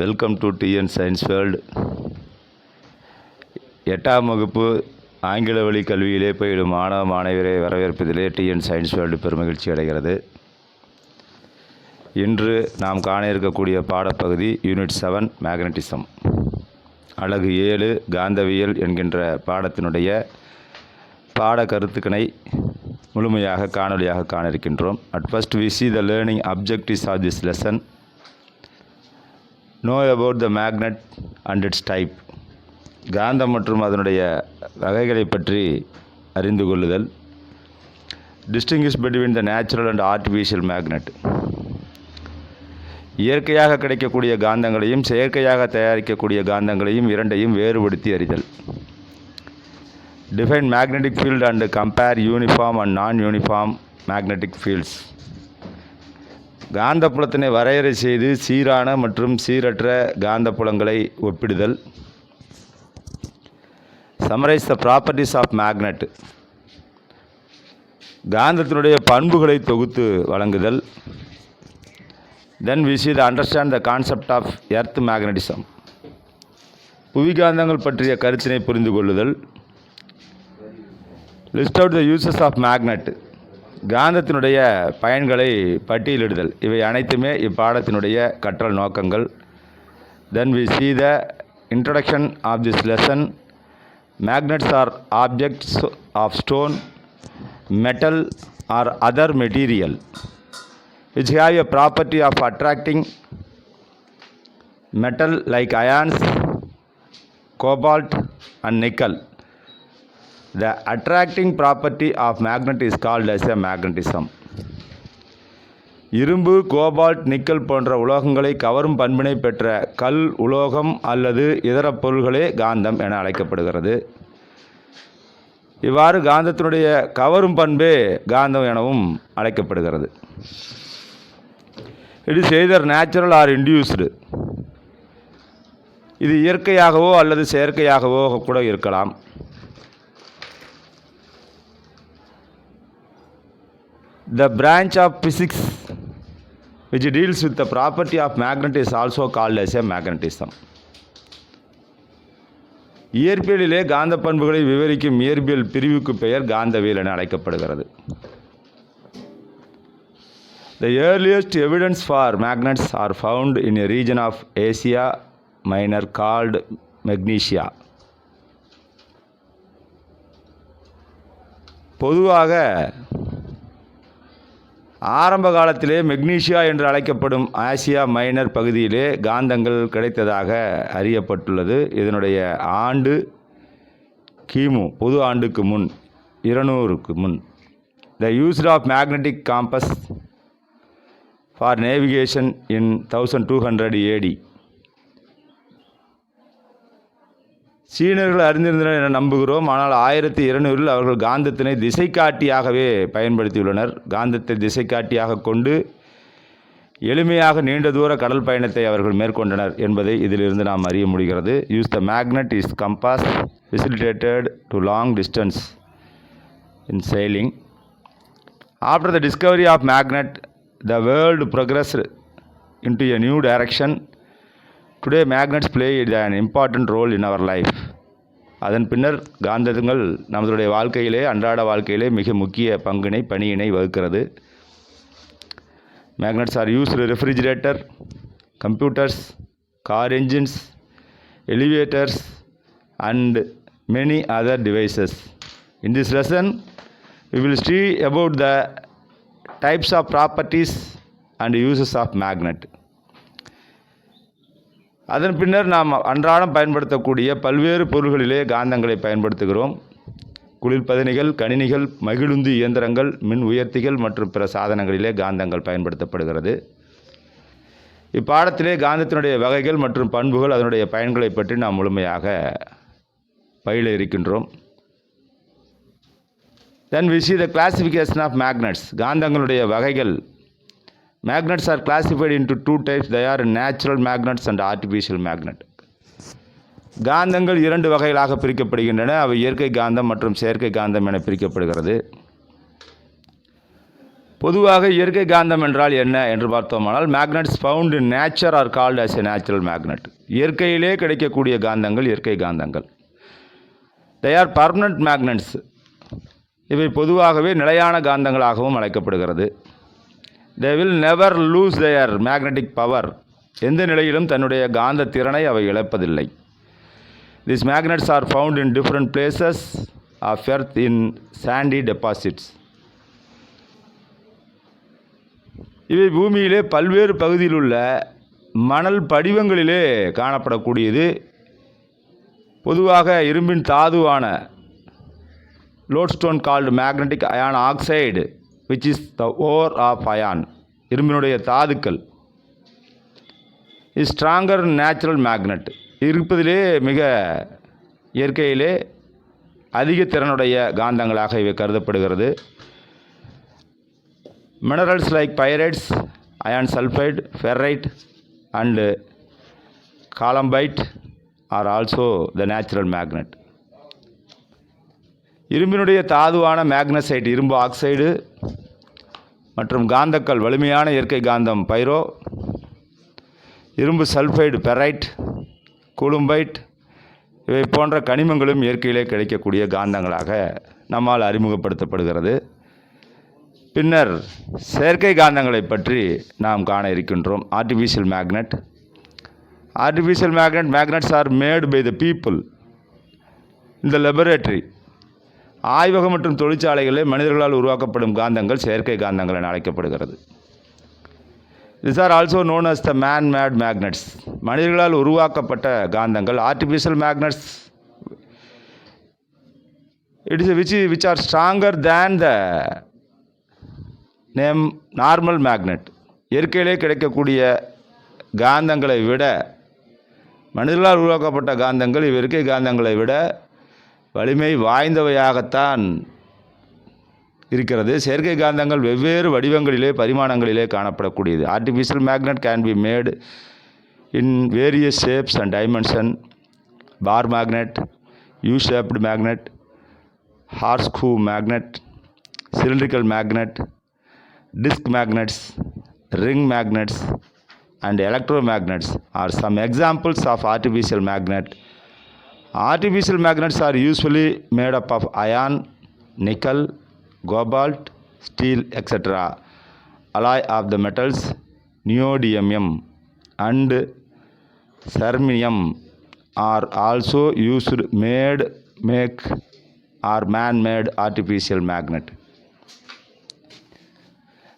Welcome to TN science world. 8ஆம் வகுப்பு ஆங்கில வழி கல்வியிலே பயிலும் மாணவ மாணவியரை வரவேற்பதிலே டிஎன் சயின்ஸ் வேர்ல்டு பெருமகிழ்ச்சி அடைகிறது. இன்று நாம் காண இருக்கக்கூடிய பாடப்பகுதி யூனிட் 7 மேக்னட்டிசம், அலகு 7 காந்தவியல் என்கின்ற பாடத்தினுடைய பாட கருத்துக்களை முழுமையாக காணொலியாக காண இருக்கின்றோம். At first we see the learning objectives of this lesson. Know about the magnet and its type. காந்தம் மற்றும் அதனுடைய வகைகளை பற்றி அறிந்து கொள்ளுதல். Distinguish between the natural and artificial magnet. இயற்கையாக கிடைக்கக்கூடிய காந்தங்களையும் செயற்கையாக தயாரிக்கக்கூடிய காந்தங்களையும் இரண்டையும் வேறுபடுத்தி அறிதல். Define magnetic field and compare uniform and non-uniform magnetic fields. காந்தப்புலத்தினை வரையறை செய்து சீரான மற்றும் சீரற்ற காந்தப்புலங்களை ஒப்பிடுதல். Summarize the properties of magnet. காந்தத்தினுடைய பண்புகளை தொகுத்து வழங்குதல். Then we see the understand the concept of earth magnetism. புவிகாந்தங்கள் பற்றிய கருத்தினை புரிந்து கொள்ளுதல். List out the uses of magnet. காந்தத்தினுடைய பயன்களை பட்டியலிடுதல். இவை அனைத்துமே இப்பாடத்தினுடைய கற்றல் நோக்கங்கள். Then we see the introduction of this lesson. Magnets are objects of stone, metal or other material which have a property of attracting metal like ions, cobalt and nickel. The attracting property of magnet is called as a magnetism. இரும்பு, cobalt, nickel போன்ற உலோகங்களை கவரும் பண்பினை பெற்ற கல், உலோகம் அல்லது இதர பொருள்களே காந்தம் என அழைக்கப்படுகிறது. இவ்வாறு காந்தத்தினுடைய கவரும் பண்பே காந்தம் எனவும் அழைக்கப்படுகிறது. It is either natural or induced. இது இயற்கையாகவோ அல்லது செயற்கையாகவோ கூட இருக்கலாம். The branch of physics which deals with the property of magnet is also called as a magnetism. இயற்பியலிலே காந்த பண்புகளை விவரிக்கும் இயற்பியல் பிரிவுக்கு பெயர் காந்தவியல் என அழைக்கப்படுகிறது. The earliest evidence for magnets are found in a region of Asia Minor called Magnesia. பொதுவாக ஆரம்ப காலத்திலே மெக்னீசியா என்று அழைக்கப்படும் ஆசியா மைனர் பகுதியிலே காந்தங்கள் கிடைத்ததாக அறியப்பட்டுள்ளது. இதனுடைய ஆண்டு கிமு பொது ஆண்டுக்கு முன் 200க்கு முன். The use of magnetic compass for navigation in 1200 AD. சீனர்கள் அறிந்திருந்தனர் என நம்புகிறோம். ஆனால் 1200 அவர்கள் காந்தத்தினை திசைக்காட்டியாகவே பயன்படுத்தியுள்ளனர். காந்தத்தை திசைக்காட்டியாக கொண்டு எளிமையாக நீண்ட தூர கடல் பயணத்தை அவர்கள் மேற்கொண்டனர் என்பதை இதிலிருந்து நாம் அறிய முடிகிறது. Use the magnet is compass facilitated to long distance in sailing. After the discovery of magnet, the world progressed into a new direction. Today magnets play an important role in our life. அதன் பின்னர் காந்தங்கள் நம்மளுடைய வாழ்க்கையிலே, அன்றாட வாழ்க்கையிலே மிக முக்கிய பணியினை வகுக்கிறது. Magnets are used in refrigerator, computers, car engines, elevators and many other devices. In this lesson we will see about the types of properties and uses of magnet. அதன் பின்னர் நாம் அன்றாடம் பயன்படுத்தக்கூடிய பல்வேறு பொருள்களிலே காந்தங்களை பயன்படுத்துகிறோம். குளிர்பதனிகள், கணினிகள், மகிழுந்து இயந்திரங்கள், மின் உயர்த்திகள் மற்றும் பிற சாதனங்களிலே காந்தங்கள் பயன்படுத்தப்படுகிறது. இப்பாடத்திலே காந்தத்தினுடைய வகைகள் மற்றும் பண்புகள், அதனுடைய பயன்களை பற்றி நாம் முழுமையாக பயில இருக்கின்றோம். Then we see the classification of magnets. காந்தங்களுடைய வகைகள். Magnets are classified into two types. They are natural magnets and artificial magnet. காந்தங்கள் 2 வகைகளாக பிரிக்கப்படுகின்றன. அவை இயற்கை காந்தம் மற்றும் செயற்கை காந்தம் என பிரிக்கப்படுகிறது. பொதுவாக இயற்கை காந்தம் என்றால் என்ன என்று பார்த்தோமானால், magnets found in nature are called as a natural magnet. இயற்கையிலே கிடைக்கக்கூடிய காந்தங்கள் இயற்கை காந்தங்கள். they are permanent magnets. இவை பொதுவாகவே நிலையான காந்தங்களாகவும் அழைக்கப்படுகிறது. they will never lose their magnetic power. எந்த நிலையிலும் தன்னுடைய காந்த திறனை அவை இழப்பதில்லை. these magnets are found in different places of earth in sandy deposits. இவை பூமியிலே பல்வேறு பகுதியில் உள்ள மணல் படிவங்களிலே காணப்படக்கூடியது. பொதுவாக இரும்பின் தாதுவான lodestone called magnetic iron oxide which is the ore of iron. இரும்பினுடைய தாதுக்கள் இஸ் ஸ்ட்ராங்கர் நேச்சுரல் மேக்னெட். இருப்பதிலே மிக இயற்கையிலே அதிக திறனுடைய காந்தங்களாக இவை கருதப்படுகிறது. Minerals like pyrites, iron sulfide, ferrite and columbite are also the natural magnet. இரும்பினுடைய தாதுவான மேக்னசைட் இரும்பு ஆக்சைடு மற்றும் காந்தக்கல் வலிமையான இயற்கை காந்தம் பைரோ, இரும்பு சல்ஃபைடு பெரைட், கூலும்பைட் இவை போன்ற கனிமங்களும் இயற்கையிலே கிடைக்கக்கூடிய காந்தங்களாக நம்மால் அறிமுகப்படுத்தப்படுகிறது. பின்னர் செயற்கை காந்தங்களை பற்றி நாம் காண இருக்கின்றோம். Artificial magnet. Artificial magnets are made by the people in the laboratory. ஆய்வகம் மற்றும் தொழிற்சாலைகளில் மனிதர்களால் உருவாக்கப்படும் காந்தங்கள் செயற்கை காந்தங்கள் என அழைக்கப்படுகிறது. This are also known as the man made magnets. மனிதர்களால் உருவாக்கப்பட்ட காந்தங்கள் artificial magnets it is which are stronger than the normal magnet. இயற்கையிலே கிடைக்கக்கூடிய காந்தங்களை விட மனிதர்களால் உருவாக்கப்பட்ட காந்தங்கள் இயற்கை காந்தங்களை விட வலிமை வாய்ந்தவையாகத்தான் இருக்கிறது. செயற்கை காந்தங்கள் வெவ்வேறு வடிவங்களிலே பரிமாணங்களிலே காணப்படக்கூடியது. Artificial magnet can be made in various shapes and dimension. Bar magnet, U shaped magnet, horseshoe magnet, cylindrical magnet, disk magnets, ring magnets and electromagnets are some examples of artificial magnet. Artificial magnets are usually made up of iron, nickel, cobalt, steel, etc. alloy of the metals neodymium and cernium are also used make or man-made artificial magnet.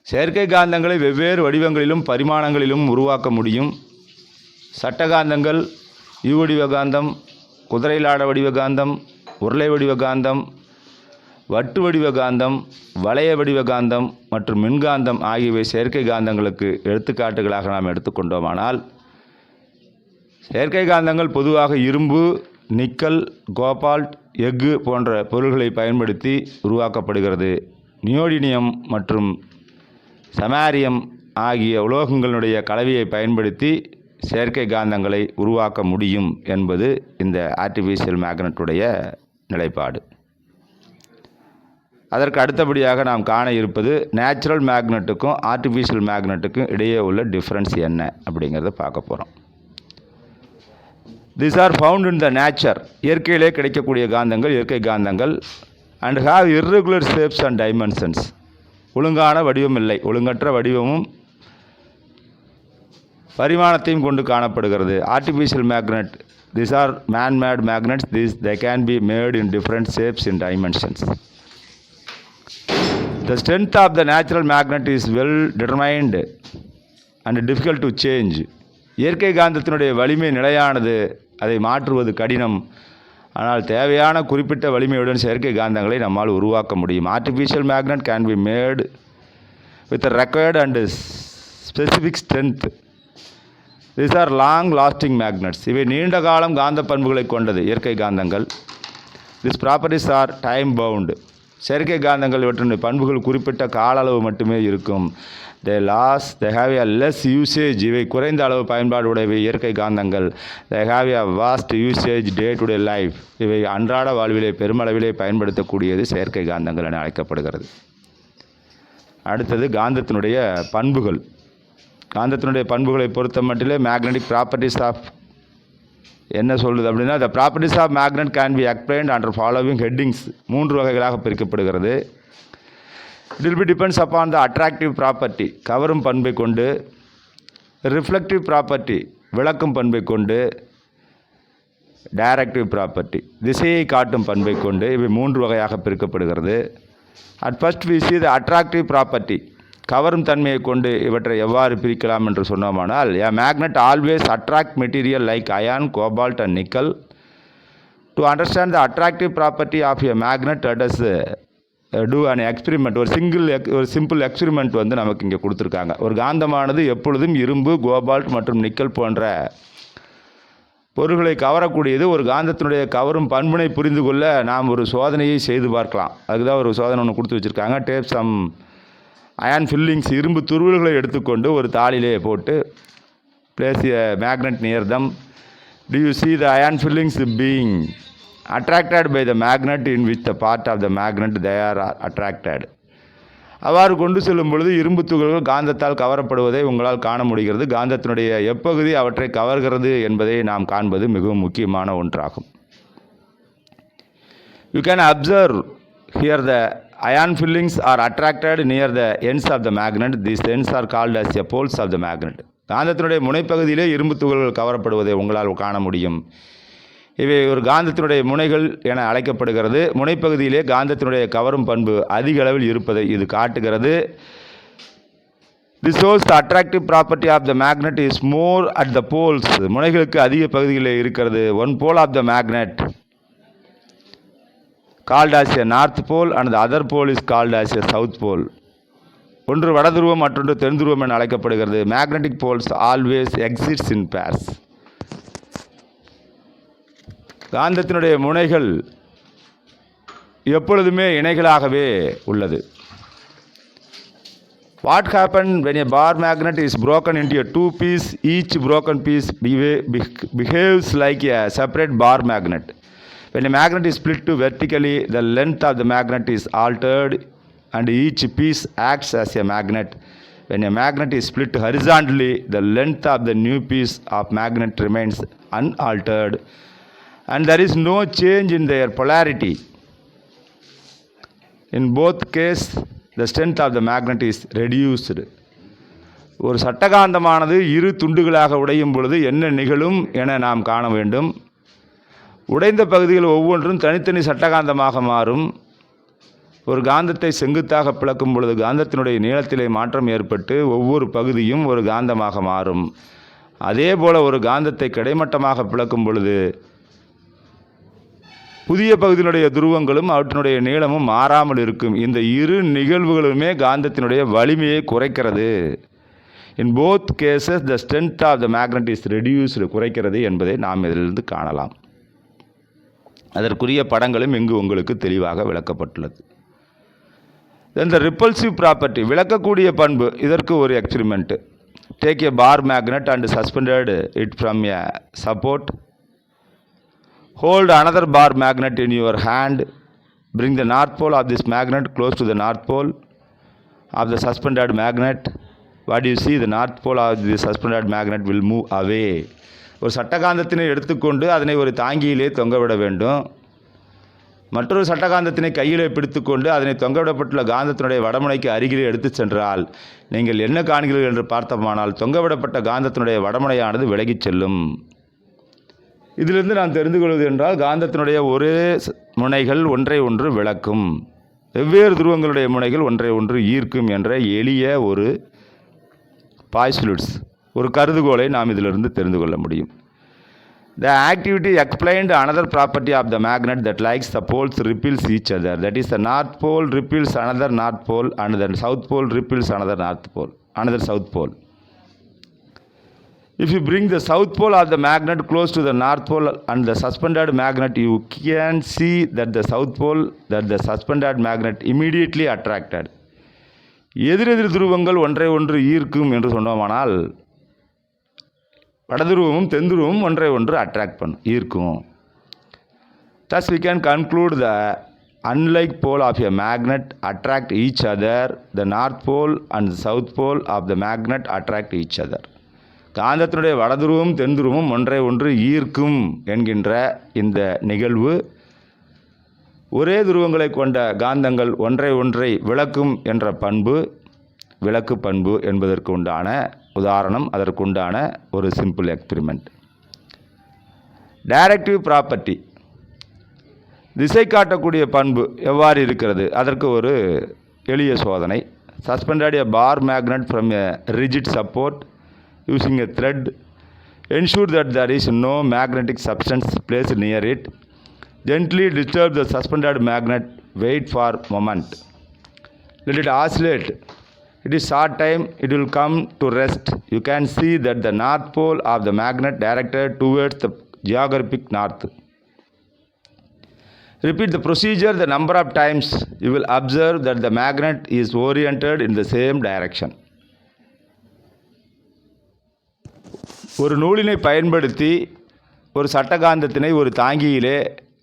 செயற்கை காந்தங்களை வெவ்வேறு வடிவங்களிலும் பரிமாணங்களிலும் உருவாக்க முடியும். சட்ட காந்தங்கள் you வடிவ காந்தம், குதிரைலாட வடிவ காந்தம், உருளை வடிவ காந்தம், வட்டு வடிவ காந்தம், வளைய வடிவ காந்தம் மற்றும் மின்காந்தம் ஆகியவை செயற்கை காந்தங்களுக்கு எடுத்துக்காட்டுகளாக நாம் எடுத்துக்கொண்டோமானால், செயற்கை காந்தங்கள் பொதுவாக இரும்பு, நிக்கல், கோபால்ட், எஃகு போன்ற பொருள்களை பயன்படுத்தி உருவாக்கப்படுகிறது. நியோடினியம் மற்றும் சமாரியம் ஆகிய உலோகங்களுடைய கலவையை பயன்படுத்தி செயற்கை காந்தங்களை உருவாக்க முடியும் என்பது இந்த ஆர்டிஃபிஷியல் மேக்னெட்டுடைய நிலைப்பாடு. அதற்கு அடுத்தபடியாக நாம் காண இருப்பது நேச்சுரல் மேக்னெட்டுக்கும் ஆர்டிஃபிஷியல் மேக்னெட்டுக்கும் இடையே உள்ள டிஃப்ரென்ஸ் என்ன அப்படிங்கிறத பார்க்க போகிறோம். This are found in the nature. இயற்கையிலே கிடைக்கக்கூடிய காந்தங்கள் இயற்கை காந்தங்கள் and have irregular shapes and dimensions. ஒழுங்கான வடிவம் இல்லை, ஒழுங்கற்ற வடிவமும் பரிமாணத்தையும் கொண்டு காணப்படுகிறது. Artificial magnet, these are man-made magnets. They can be made in different shapes and dimensions. The strength of the natural magnet is well determined and difficult to change. இயற்கை காந்தத்தினுடைய வலிமை நிலையானது, அதை மாற்றுவது கடினம். ஆனால் தேவையான குறிப்பிட்ட வலிமையுடன் செயற்கை காந்தங்களை நம்மால் உருவாக்க முடியும். Artificial magnet can be mat with required and specific strength. These are long lasting magnets. இவை நீண்ட காலம் காந்த பண்புகளை கொண்டது இயற்கை காந்தங்கள். These properties are time bound. செயற்கை காந்தங்கள் இவற்றின் பண்புகள் குறிப்பிட்ட கால அளவு மட்டுமே இருக்கும். they have a less usage. இவை குறைந்த அளவு பயன்பாடு உடையவை இயற்கை காந்தங்கள். they have a vast usage day to day life. இவை அன்றாட வாழ்விலே பெருமளவிலே பயன்படுத்தக்கூடியது செயற்கை காந்தங்கள் என அழைக்கப்படுகிறது. அடுத்தது காந்தத்தினுடைய பண்புகள். காந்தத்தினுடைய பண்புகளை பொறுத்த மட்டிலே மேக்னெட்டிக் ப்ராப்பர்ட்டிஸ் ஆஃப் என்ன சொல்லுது அப்படின்னா, the properties of magnet can be explained under following headings. 3 வகைகளாக பிரிக்கப்படுகிறது. It will be depends upon the attractive property, கவரும் பண்பை கொண்டு, ரிஃப்ளெக்டிவ் ப்ராப்பர்ட்டி, விளக்கும் பண்பை கொண்டு, டைரக்டிவ் ப்ராப்பர்ட்டி, திசையை காட்டும் பண்பை கொண்டு. இவை 3 வகையாக பிரிக்கப்படுகிறது. At first we see the attractive property, கவரும் தன்மையை கொண்டு இவற்றை எவ்வாறு பிரிக்கலாம் என்று சொன்னோமானால், a magnet always attract material like iron, cobalt and nickel. To understand the attractive property of a magnet, let us do an experiment. ஒரு சிம்பிள் எக்ஸ்பிரிமெண்ட் வந்து நமக்கு இங்கே கொடுத்துருக்காங்க. ஒரு காந்தமானது எப்பொழுதும் இரும்பு, கோபால்ட் மற்றும் நிக்கல் போன்ற பொருள்களை கவரக்கூடியது. ஒரு காந்தத்தினுடைய கவரும் பண்பினை புரிந்து கொள்ள நாம் ஒரு சோதனையை செய்து பார்க்கலாம். அதுக்கு தான் ஒரு சோதனை ஒன்று கொடுத்து வச்சுருக்காங்க. டேப் சம் அயன் ஃபில்லிங்ஸ், இரும்பு துருவல்களை எடுத்துக்கொண்டு ஒரு தாளிலே போட்டு place a magnet near them. To you see the iron fillings being attracted by the magnet in which the part of the magnet they are attracted. அவ்வாறு கொண்டு செல்லும் பொழுது இரும்பு துகள்கள் காந்தத்தால் கவரப்படுவதை உங்களால் காண முடிகிறது. காந்தத்தினுடைய எப்பகுதி அவற்றை கவர்கிறது என்பதை நாம் காண்பது மிகவும் முக்கியமான ஒன்றாகும். You can observe here the iron fillings are attracted near the ends of the magnet. These ends are called as the poles of the magnet. காந்தத்தினுடைய முனைப்பகுதியிலே இரும்பு துகள்கள் கவரப்படுவதை உங்களால் காண முடியும். இவை ஒரு காந்தத்தினுடைய முனைகள் என அழைக்கப்படுகிறது. முனைப்பகுதியிலே காந்தத்தினுடைய கவரும் பண்பு அதிக அளவில் இருப்பதை இது காட்டுகிறது. This shows the attractive property of the magnet is more at the poles. முனைகளுக்கு அதிக பகுதிகளிலே இருக்கிறது. One pole of the magnet called as a north pole and the other pole is called as a south pole. ஒன்று வடதுருவம் மற்றொன்று தென்துருவம் என அழைக்கப்படுகிறது. Magnetic poles always exist in pairs. காந்தத்தினுடைய முனைகள் எப்பொழுதுமே இணைகளாகவே உள்ளது. What happened when a bar magnet is broken into a 2 piece? Each broken piece behaves like a separate bar magnet. When a magnet is split to vertically, the length of the magnet is altered and each piece acts as a magnet. When a magnet is split horizontally, the length of the new piece of magnet remains unaltered and there is no change in their polarity. In both cases, the strength of the magnet is reduced. ஒரு சட்டகாந்தமானது இரு துண்டுகளாக உடையும் பொழுது என்ன நிகழும் என நாம் காண வேண்டும். உடைந்த பகுதிகள் ஒவ்வொன்றும் தனித்தனி சட்டகாந்தமாக மாறும். ஒரு காந்தத்தை செங்குத்தாக பிளக்கும் பொழுது காந்தத்தினுடைய நீளத்திலே மாற்றம் ஏற்பட்டு ஒவ்வொரு பகுதியும் ஒரு காந்தமாக மாறும். அதே போல ஒரு காந்தத்தை கிடைமட்டமாக பிளக்கும் பொழுது புதிய பகுதியினுடைய துருவங்களும் அவற்றினுடைய நீளமும் மாறாமல் இருக்கும். இந்த இரு நிகழ்வுகளுமே காந்தத்தினுடைய வலிமையை குறைக்கிறது. In both cases the strength of the magnet is reduced, குறைக்கிறது என்பதை நாம் இதிலிருந்து காணலாம். அதற்குரிய படங்களும் இங்கு உங்களுக்கு தெளிவாக விளக்கப்பட்டுள்ளது. தென் த ரிப்பல்சிவ் ப்ராப்பர்ட்டி, விளக்கக்கூடிய பண்பு. இதற்கு ஒரு experiment. Take a bar magnet and suspended it from a support. Hold another bar magnet in your hand. Bring the north pole of this magnet close to the north pole of the suspended magnet. What do you see? The north pole of the suspended magnet will move away. ஒரு சட்டகாந்தத்தினை எடுத்துக்கொண்டு அதனை ஒரு தாங்கியிலே தொங்கவிட வேண்டும். மற்றொரு சட்டகாந்தத்தினை கையிலே பிடித்துக்கொண்டு அதனை தொங்கவிடப்பட்டுள்ள காந்தத்தினுடைய வடமுனைக்கு அருகிலே எடுத்து சென்றால் நீங்கள் என்ன காண்கிறீர்கள் என்று பார்த்தோமானால் தொங்கவிடப்பட்ட காந்தத்தினுடைய வடமுனையானது விலகிச் செல்லும். இதிலிருந்து நாம் தெரிந்து கொள்வது என்றால் காந்தத்தினுடைய ஒரே முனைகள் ஒன்றை ஒன்று விளக்கும், வெவ்வேறு துருவங்களுடைய முனைகள் ஒன்றை ஒன்று ஈர்க்கும் என்ற எளிய ஒரு பாய்ஸ்லுட்ஸ், ஒரு கருதுகோளை நாம் இதிலிருந்து தெரிந்து கொள்ள முடியும். The activity explained another property of the magnet that likes the poles repels each other. That is, the north pole repels another north pole and the south pole repels another south pole. If you bring the south pole of the magnet close to the north pole and the suspended magnet, you can see that the south pole that the suspended magnet immediately attracted. எதிரெதிர் துருவங்கள் ஒன்றை ஒன்று ஈர்க்கும் என்று சொன்னோமானால் வடதுருவமும் தென்துருவமும் ஒன்றை ஒன்று attract பண்ணும், ஈர்க்கும். Thus we can conclude the unlike pole of a magnet attract each other, the north pole and the south pole of the magnet attract each other. காந்தத்தினுடைய வடதுருவம் தென்துருவம் ஒன்றை ஒன்று ஈர்க்கும் என்கின்ற இந்த நிகழ்வு ஒரே துருவங்களை கொண்ட காந்தங்கள் ஒன்றை ஒன்றை விளக்கும் என்ற பண்பு, விளக்கு பண்பு என்பதற்கு உண்டான உதாரணம், அதற்குண்டான ஒரு சிம்பிள் எக்ஸ்பிரிமெண்ட். டைரக்டிவ் ப்ராப்பர்ட்டி, திசை காட்டக்கூடிய பண்பு எவ்வாறு இருக்கிறது, அதற்கு ஒரு எளிய சோதனை. Suspended a bar magnet from a rigid support using a thread. Ensure that there is no magnetic substance placed near it. Gently disturb the suspended magnet. Wait for moment. Let it oscillate. It is short time. It will come to rest. You can see that the north pole of the magnet directed towards the geographic north. Repeat the procedure the number of times. You will observe that the magnet is oriented in the same direction. ஒரு நூலினை பயன்படுத்தி ஒரு சட்டகாந்தத்தினை ஒரு தாங்கியிலே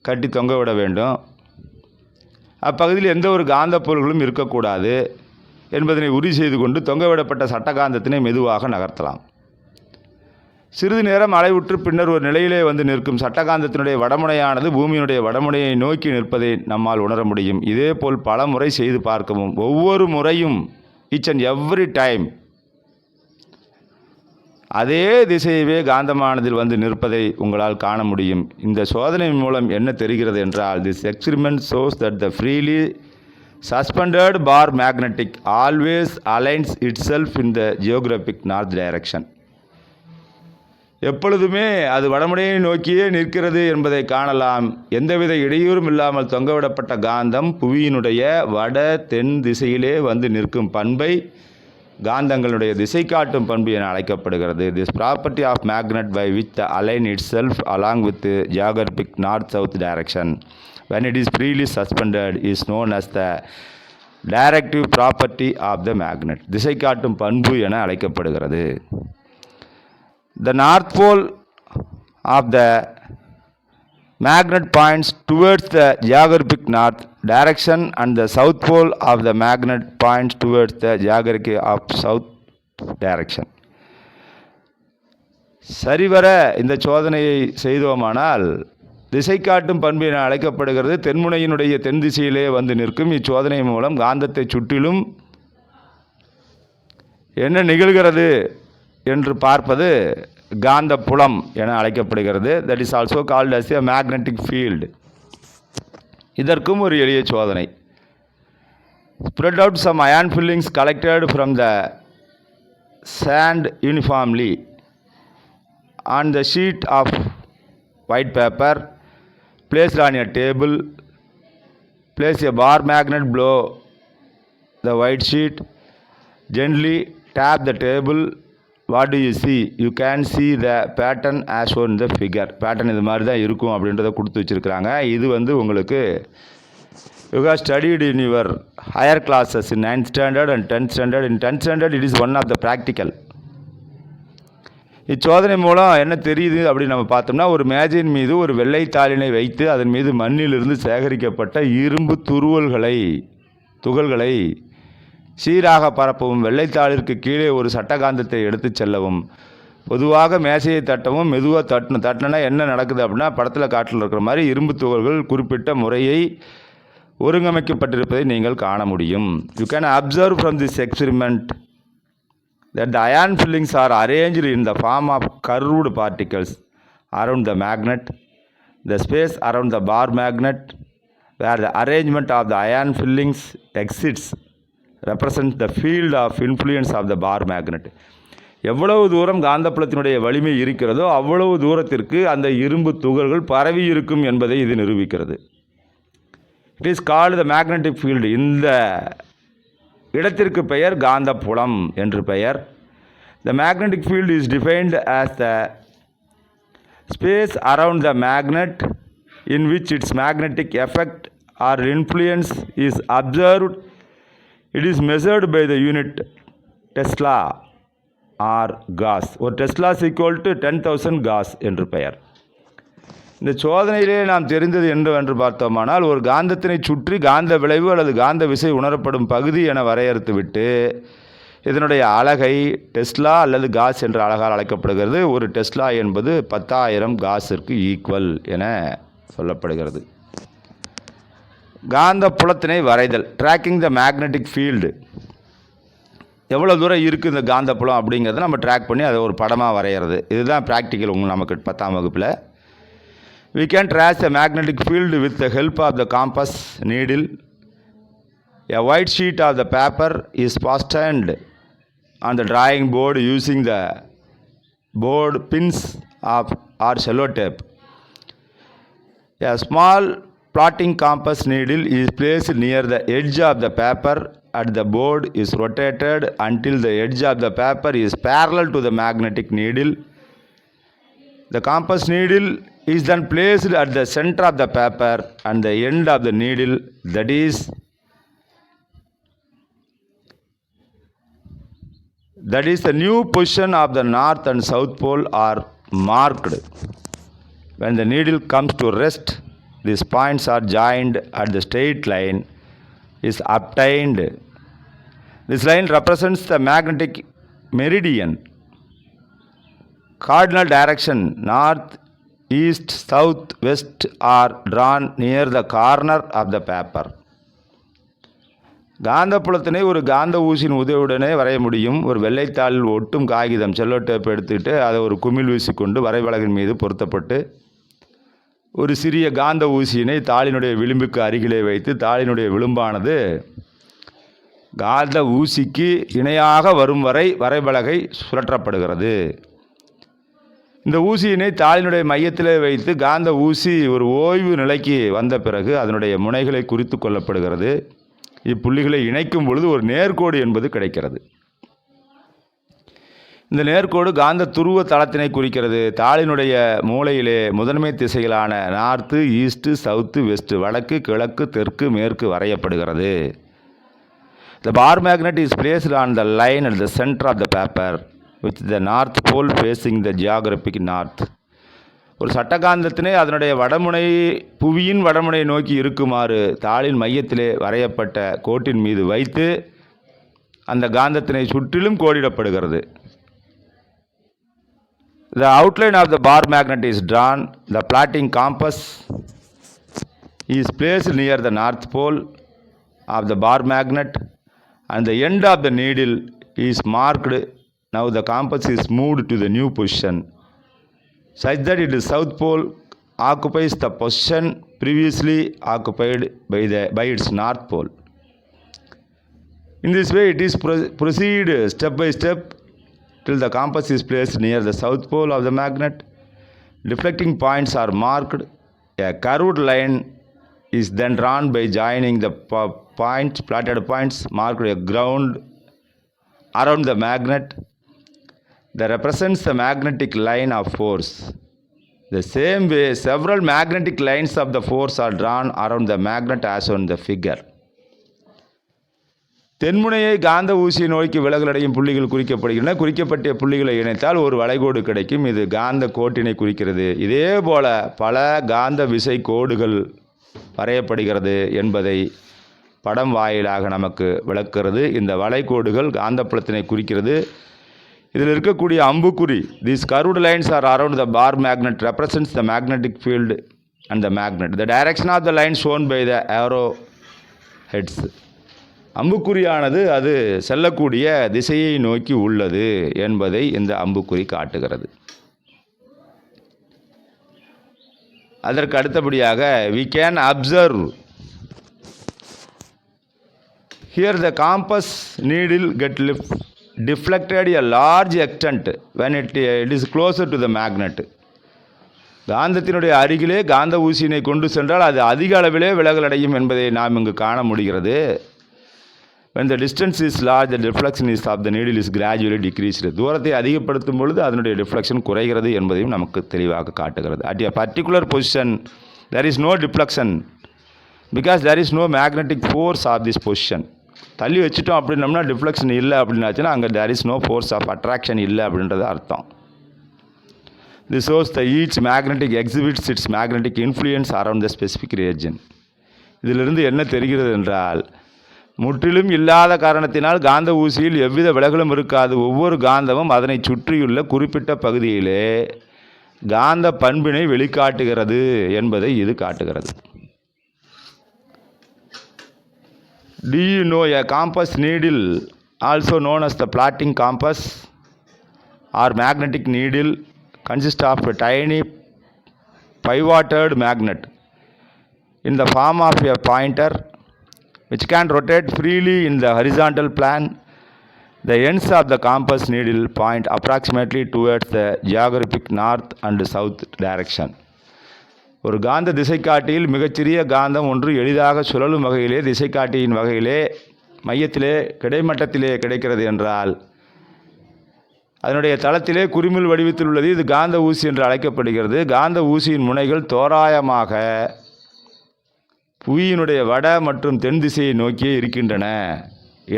கட்டி தொங்கவிட வேண்டும். அப்பகுதியில் எந்த ஒரு காந்த பொருள்களும் இருக்கக்கூடாது என்பதனை உறுதி செய்து கொண்டு தொங்கவிடப்பட்ட சட்டகாந்தத்தினை மெதுவாக நகர்த்தலாம். சிறிது நேரம் அலைவுற்று பின்னர் ஒரு நிலையிலே வந்து நிற்கும் சட்டகாந்தத்தினுடைய வடமுனையானது பூமியினுடைய வடமுனையை நோக்கி நிற்பதை நம்மால் உணர முடியும். இதேபோல் பல முறை செய்து பார்க்கவும். ஒவ்வொரு முறையும் each and every time அதே திசையவே காந்தமானதில் வந்து நிற்பதை உங்களால் காண முடியும். இந்த சோதனை மூலம் என்ன தெரிகிறது என்றால், this experiment shows that the freely suspended bar magnetic always aligns itself in the geographic north direction. எப்பொழுதுமே அது வடமுனையை நோக்கியே நிற்கிறது என்பதை காணலாம். எந்தவித இடையூறும் இல்லாமல் தொங்கவிடப்பட்ட காந்தம் புவியினுடைய வட தென் திசையிலே வந்து நிற்கும் பண்பை காந்தங்களுடைய திசை காட்டும் பண்பு என அழைக்கப்படுகிறது. This property of magnet by which the align itself along with the geographic north-south direction when it is freely suspended is known as the directive property of the magnet. திசை காட்டும் பண்பு என அழைக்கப்படுகிறது. The north pole of the magnet points towards the geographic north direction and the south pole of the magnet points towards the geographic of south direction. சரிவர இந்த சோதனையை செய்தோமானால் திசை காட்டும் பண்பு என அழைக்கப்படுகிறது. தென்முனையினுடைய தென் திசையிலே வந்து நிற்கும் இச்சோதனை மூலம் காந்தத்தை சுற்றிலும் என்ன நிகழ்கிறது என்று பார்ப்பது காந்த புலம் என அழைக்கப்படுகிறது. That is also called as a magnetic field. இதற்கும் ஒரு எளிய சோதனை. Spread out some iron filings collected from the sand uniformly on the sheet of white paper placed on a table. Place a bar magnet below the white sheet. Gently tap the table. What do you see? You can see the pattern as shown in the figure. Pattern இது மாதிரி தான் இருக்கும் அப்படின்றத கொடுத்து வச்சுருக்கிறாங்க. இது வந்து உங்களுக்கு you have studied in your higher classes in 9th standard and 10th standard. In 10th standard it is one of the practical. இச்சோதனை மூலம் என்ன தெரியுது அப்படின்னு நம்ம பார்த்தோம்னா, ஒரு மேஜையின் மீது ஒரு வெள்ளைத்தாளினை வைத்து அதன் மீது மண்ணிலிருந்து சேகரிக்கப்பட்ட இரும்பு துகள்களை சீராக பரப்பவும், வெள்ளைத்தாளிற்கு கீழே ஒரு சட்டகாந்தத்தை எடுத்து செல்லவும், பொதுவாக மேசையை தட்டவும், மெதுவாக தட்டினா என்ன நடக்குது அப்படின்னா, படத்தில் காட்டில் இருக்கிற மாதிரி இரும்பு துகள்கள் குறிப்பிட்ட முறையை ஒருங்கமைக்கப்பட்டிருப்பதை நீங்கள் காண முடியும். You can observe from this experiment that the ion fillings are arranged in the form of curved particles around the magnet. The space around the bar magnet where the arrangement of the ion fillings exits represents the field of influence of the bar magnet. எவ்வளவு தூரம் காந்தப்புலத்தினுடைய வலிமை இருக்கிறதோ அவ்வளவு தூரத்திற்கு அந்த இரும்பு துகள்கள் பரவி இருக்கும் என்பதை இது நிரூபிக்கிறது. It is called the magnetic field. இந்த இடத்திற்கு பெயர் காந்தப்புலம் என்று பெயர். The magnetic field is defined as the space around the magnet in which its magnetic effect or influence is observed. It is measured by the unit Tesla or Gauss. ஒரு Tesla is equal to 10,000 Gauss என்று பெயர். இந்த சோதனையிலே நாம் தெரிந்தது என்று பார்த்தோமானால், ஒரு காந்தத்தினை சுற்றி காந்த விளைவு அல்லது காந்த விசை உணரப்படும் பகுதி என வரையறுத்துவிட்டு இதனுடைய அலகை டெஸ்லா அல்லது காஸ் என்ற அலகால் அழைக்கப்படுகிறது. ஒரு டெஸ்லா என்பது 10,000 காஸிற்கு ஈக்குவல் என சொல்லப்படுகிறது. காந்த புலத்தினை வரைதல், ட்ராக்கிங் த மேக்னெட்டிக் ஃபீல்டு. எவ்வளோ தூரம் இருக்குது இந்த காந்த புலம் அப்படிங்கிறத நம்ம ட்ராக் பண்ணி அதை ஒரு படமாக வரைகிறது. இதுதான் ப்ராக்டிக்கல் நமக்கு 10ஆம் வகுப்பில். We can trace a magnetic field with the help of the compass needle. A white sheet of the paper is fastened on the drawing board using the board pins or sellotape. A small plotting compass needle is placed near the edge of the paper and the board is rotated until the edge of the paper is parallel to the magnetic needle. The compass needle is then placed at the center of the paper and the end of the needle, that is the new position of the north and south pole are marked. When the needle comes to rest, these points are joined at the straight line is obtained. This line represents the magnetic meridian. Cardinal direction north, east, south, west are drawn near the corner of the paper. காந்த புலத்தினை ஒரு காந்த ஊசியின் உதவியுடனே வரைய முடியும். ஒரு வெள்ளைத்தாளில் ஒட்டும் காகிதம் Cello tape எடுத்துக்கிட்டு அதை ஒரு குமிழ் வீசிக்கொண்டு வரைபலகின் மீது பொருத்தப்பட்டு ஒரு சிறிய காந்த ஊசியினை தாளினுடைய விளிம்புக்கு அருகிலே வைத்து தாளினுடைய விளிம்பானது காந்த ஊசிக்கு இணையாக வரும் வரை வரைபலகை சுழற்றப்படுகிறது. இந்த ஊசியினை தாளினுடைய மையத்திலே வைத்து காந்த ஊசி ஒரு ஓய்வு நிலைக்கு வந்த பிறகு அதனுடைய முனைகளை குறித்து கொள்ளப்படுகிறது. இப்புள்ளிகளை இணைக்கும் பொழுது ஒரு நேர்கோடு என்பது கிடைக்கிறது. இந்த நேர்கோடு காந்த துருவ தளத்தினை குறிக்கிறது. தாளினுடைய மூலையிலே முதன்மை திசைகளான நார்த்து, ஈஸ்ட்டு, சவுத்து, வெஸ்ட்டு, வடக்கு, கிழக்கு, தெற்கு, மேற்கு வரையப்படுகிறது. The bar magnet is placed on the line at the center of the paper with the north pole facing the geographic north. ஒரு சட்டகாந்தத்தினை அதனுடைய வடமுனை புவியின் வடமுனை நோக்கி இருக்குமாறு தாளின் மையத்திலே வரையப்பட்ட கோட்டின் மீது வைத்து அந்த காந்தத்தினை சுற்றிலும் கோடிடப்படுகிறது. The outline of the bar magnet is drawn. The plotting compass is placed near the north pole of the bar magnet and the end of the needle is marked. Now the compass is moved to the new position such that it is south pole occupies the position previously occupied by its north pole. In this way it is proceed step by step till the compass is placed near the south pole of the magnet. Deflecting points are marked. A curved line is then drawn by joining the plotted points marked a ground around the magnet that represents the magnetic line of force. The same way, several magnetic lines of the force are drawn around the magnet as on the figure. தென்முனையை காந்த ஊசியை நோக்கி விலகலடையும் புள்ளிகள் குறிக்கப்படுகின்றன. குறிக்கப்பட்ட புள்ளிகளை இணைத்தால் ஒரு வளைகோடு கிடைக்கும். இது காந்த கோட்டினை குறிக்கிறது. இதே போல பல காந்த விசை கோடுகள் வரையப்படுகிறது என்பதை படம் வாயிலாக நமக்கு விளக்குகிறது. இந்த வளைகோடுகள் காந்தப்புலத்தினை குறிக்கிறது. இதில் இருக்கக்கூடிய அம்புக்குறி, these curved lines are around the bar magnet represents the magnetic field and the magnet. The direction of the line shown by the arrow heads. அம்புக்குறியானது அது செல்லக்கூடிய திசையை நோக்கி உள்ளது என்பதை இந்த அம்புக்குறி காட்டுகிறது. அதற்கு அடுத்தபடியாக we can observe here the compass needle get deflected a large extent when it is closer to the magnet. காந்தத்தினுடைய அருகிலே காந்த ஊசியினை கொண்டு சென்றால் அது அதிக அளவிலே விலகலடையும் என்பதை நாம் இங்கு காண முடிகிறது. When the distance is large, the deflection of the needle is gradually decreased. தூரத்தை அதிகப்படுத்தும் பொழுது அதனுடைய டிஃப்ளெக்ஷன் குறைகிறது என்பதையும் நமக்கு தெளிவாக காட்டுகிறது. At a particular position there is no deflection because there is no magnetic force of this position. தள்ளி வச்சுட்டோம் அப்படின்னோம்னா டிஃப்ளெக்ஷன் இல்லை அப்படின்னாச்சுன்னா அங்கே there is no force of attraction இல்லை அப்படின்றது அர்த்தம். This shows the each magnetic exhibits its magnetic influence around the specific region. இதிலிருந்து என்ன தெரிகிறது என்றால், முற்றிலும் இல்லாத காரணத்தினால் காந்த ஊசியில் எவ்வித விலகலும் இருக்காது. ஒவ்வொரு காந்தமும் அதனை சுற்றியுள்ள குறிப்பிட்ட பகுதியிலே காந்த பண்பினை வெளிக்காட்டுகிறது என்பதை இது காட்டுகிறது. Do you know a compass needle, also known as the plotting compass or magnetic needle, consists of a tiny pivoted magnet in the form of a pointer which can rotate freely in the horizontal plane. The ends of the compass needle point approximately towards the geographic north and south direction. ஒரு காந்த திசைக்காட்டியில் மிகச்சிறிய காந்தம் ஒன்று எளிதாக சுழலும் வகையிலே திசைக்காட்டியின் வகையிலே மையத்திலே கிடைமட்டத்திலே கிடைக்கிறது என்றால், அதனுடைய தளத்திலே குறிமுள் வடிவத்தில் உள்ளது. இது காந்த ஊசி என்று அழைக்கப்படுகிறது. காந்த ஊசியின் முனைகள் தோராயமாக புவியினுடைய வட மற்றும் தென் திசையை நோக்கியே இருக்கின்றன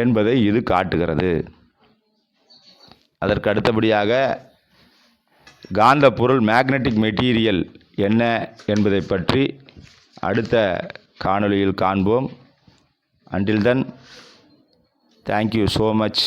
என்பதை இது காட்டுகிறது. அதற்கு அடுத்தபடியாக காந்த பொருள் மேக்னெட்டிக் மெட்டீரியல் என்ன என்பதை பற்றி அடுத்த காணொளியில் காண்போம். Until then, thank you so much.